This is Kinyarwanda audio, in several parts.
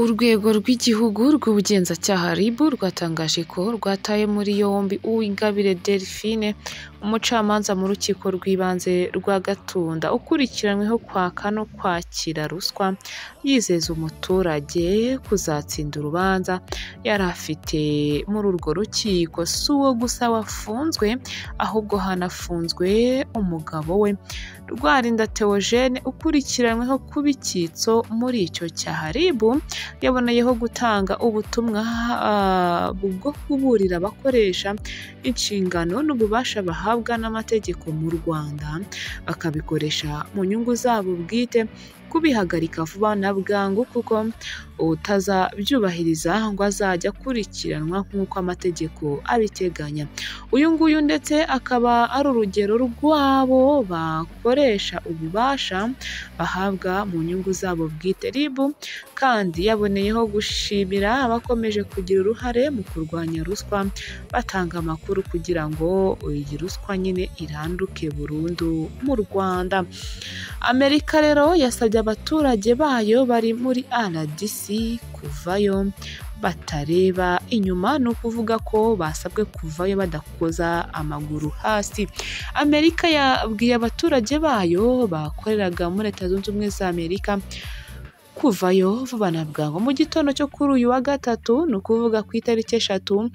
Urwego rw'igihugu rw'ubugenzacyaha RIB rwatangaje ko rwataye muri yombi Uwingabire Delphine umucamanza mu rukiko rw'ibanze rwa Gatunda ukurikiranyweho kwaka no kwakira ruswa yizeza umuturage kuzatsinda urubanza yari afite muri urwo rukiko. Si uwo gusa wafunzwe ahubwo hanafunzwe umugabo we Rwarinda Theogene ukurikiranyweho kuba icyitso muri icyo cyaha. RIB yaboneyeho gutanga ubutumwa bwo kuburira abakoresha inshingano n'ububasha bahabwa n'amategeko mu Rwanda bakabikoresha mu nyungu zabo bwite, kubihagarika vuba na bwangu kuko utazabyubahiriza ngo azajya akurikiranwa nk'uko amategeko abiteganya. Uyu nguyu ndetse akaba ari urugero rw'abo bakoresha ububasha bahabwa mu nyungu zabo bwite. RIB kandi yaboneyeho gushimira abakomeje kugira uruhare mu kurwanya ruswa batanga amakuru kugira ngo iyi ruswa nyine iranduke burundu mu Rwanda. Amerika rero yasabye abaturage bayo bari muri RDC kuvayo batareba inyuma, ni ukuvuga ko basabwe kuvayo badakoza amaguru hasi. Amerika yabwiye abaturage bayo bakoreraga muri Leta Zunze Ubumwe za Amerika kuvayo vuba na bwangu. Mu gitondo cyo kuri uyu wa gatatu, ni ukuvuga ku itariki 3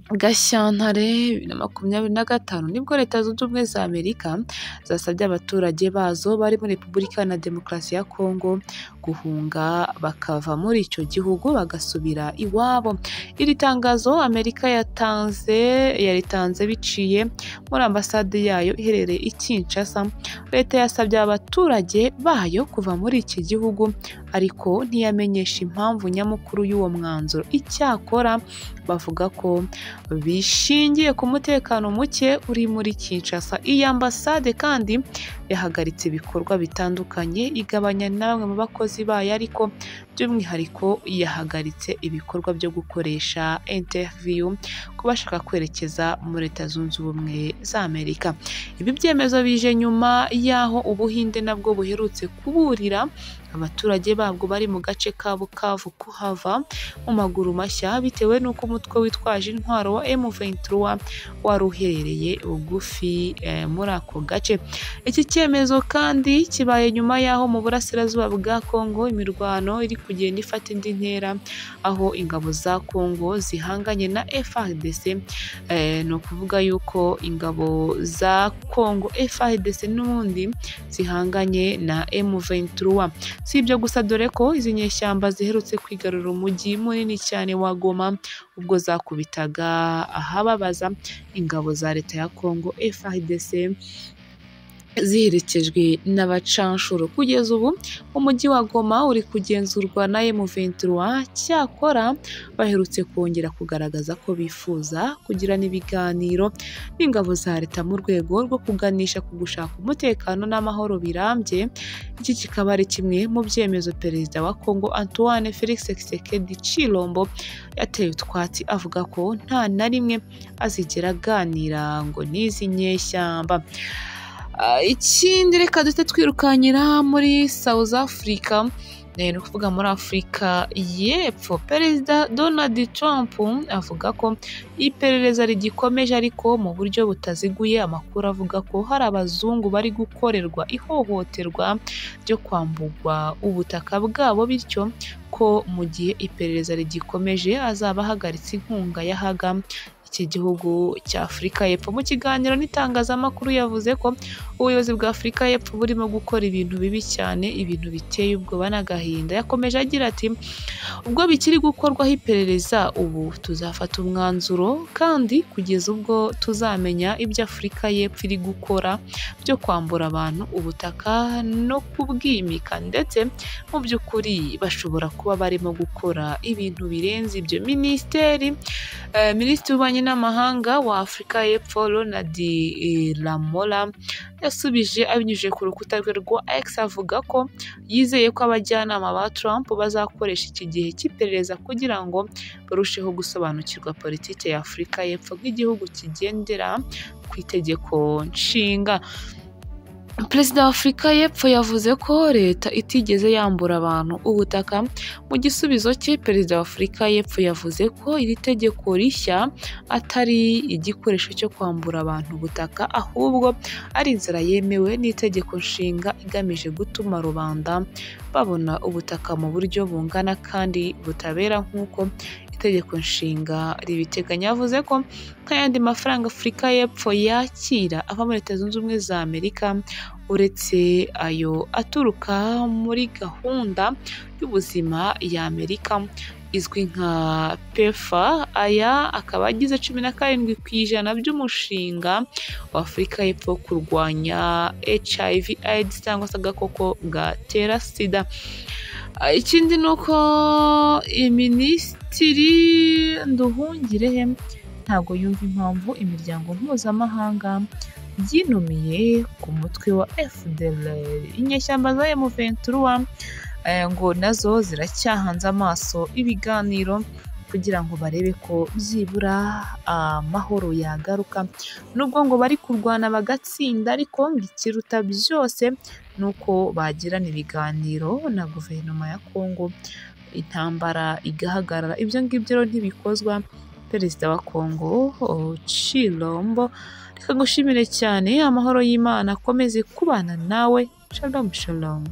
Gashyantare 2025 nibwo Leta Zunze Ubumwe za Amerika zasabye abaturage bazo bari muri Repubulika na Demokarasi ya Kongo guhunga bakava muri icyo gihugu bagasubira iwabo. Iri tangazo Amerika yaritanze biciye muri ambasade yayo iherereye i Kinshasa. Leta yasabye abaturage bayo kuva muri iki gihugu ariko ntiyamenyesha impamvu nyamukuru y'uwo mwanzuro. Icyakora bavuga ko bishingiye ku mutekano muke uri muri Kinshasa. Iyi ambasade kandi yahagaritse ibikorwa bitandukanye, igabanya na bamwe mu bakozi bayo, ariko by'umwihariko yahagaritse ibikorwa byo gukoresha interview ku bashaka kwerekeza muri Leta Zunze Ubumwe za Amerika. Ibi byemezo bije nyuma y'aho Ubuhinde nabwo buherutse kuburira abaturage babwo bari mu gace ka Bukavu kuhava mu maguru mashya bitewe n'uko umutwe witwaje intwaro wa M23 wari uherereye bugufi muri ako gace. Iki cyemezo kandi kibaye nyuma y'aho mu burasirazuba bwa Kongo imirwano iri kugenda ifata indi ntera, aho ingabo za Kongo zihanganye na FARDC. Ni ukuvuga yuko ingabo za Kongo FARDC n'ubundi zihanganye na M23. Si ibyo gusa, dore ko izi nyeshyamba ziherutse kwigarurira umujyi munini cyane wa Goma ubwo zakubitaga ahababaza ingabo za Leta ya Kongo FARDC ziherekejwe n'abacanshuro. Kugeza ubu umujyi wa Goma uri kugenzurwa na M23. Cyakora baherutse kongera kugaragaza ko bifuza kugirana ibiganiro n'ingabo za leta mu rwego rwo kuganisha ku gushaka umutekano n'amahoro birambye. Iki kikaba ari kimwe mu byemezo Perezida wa Kongo Antoine Felix Tshisekedi Tshilombo yateye utwatsi, avuga ko nta na rimwe azigera aganira ngo n'izi nyeshyamba. Ikindi reka duhite twirukanyira muri South Africa, ni ukuvuga muri Afurika y'Epfo. Perezida Donald Trump avuga ko iperereza rigikomeje ariko mu buryo butaziguye. Amakuru avuga ko hari abazungu bari gukorerwa ihohoterwa ryo kwambugwa ubutaka bwabo, bityo ko mu gihe iperereza rigikomeje azaba ahagaritse inkunga yahaga iki gihugu cya Afurika y'Epfo. Mu kiganiro n'itangazamakuru yavuze ko ubuyobozi bwa Afurika y'Epfo burimo gukora ibintu bibi cyane, ibintu biteye ubwoba n'agahinda. Yakomeje agira ati, ubwo bikiri gukorwaho iperereza, ubu tuzafata umwanzuro kandi kugeza ubwo tuzamenya ibyo Afurika y'Epfo iri gukora byo kwambura abantu ubutaka no kubwimika, ndetse mu by'ukuri bashobora kuba barimo gukora ibintu birenze ibyo. Minisitiri w'Ububanyi n'Amahanga wa Afurika y'Epfo Ronald Lamola yasubije abinyujije ku rukuta rwe rwa X avuga ko yizeye ko abajyanama ba Trump bazakoresha iki gihe cy'iperereza kugira ngo barusheho gusobanukirwa politiki ya Afurika y'Epfo nk'igihugu kigendera ku itegeko nshinga. Perezida wa Afurika y'Epfo yavuze ko leta itigeze yambura abantu ubutaka. Mu gisubizo cye, Perezida wa Afurika y'Epfo yavuze ko iri tegeko rishya atari igikoresho cyo kwambura abantu ubutaka, ahubwo ari inzira yemewe n'itegeko nshinga igamije gutuma rubanda babona ubutaka mu buryo bungana kandi butabera nk'uko itegeko nshinga ribiteganya. Yavuze ko nk'ayandi mafaranga Afurika y'Epfo yakira ava muri Leta Zunze Ubumwe za Amerika, uretse ayo aturuka muri gahunda y'ubuzima ya Amerika izwi nka PEPFAR, aya akaba agize 17% by'umushinga wa Afurika y'Epfo wo kurwanya HIV/AIDS cyangwa se agakoko gatera sida. Ikindi ni uko Minisitiri Nduhungirehe ntabwo yumva impamvu imiryango mpuzamahanga yinumiye ku mutwe wa FDLR. Inyeshyamba za M23 ngo nazo ziracyahanze amaso ibiganiro kugira ngo barebe ko byibura amahoro yagaruka. Nubwo ngo bari kurwana bagatsinda, ariko ngo ikiruta byose nuko bagirana ibiganiro na guverinoma ya Kongo, intambara igahagarara. Ibyo ngibyo rero ntibikozwa. Perezida wa Kongo Chilombo, reka ngushimire cyane. Amahoro y'Imana akomeze kubana nawe. Shalom shalom.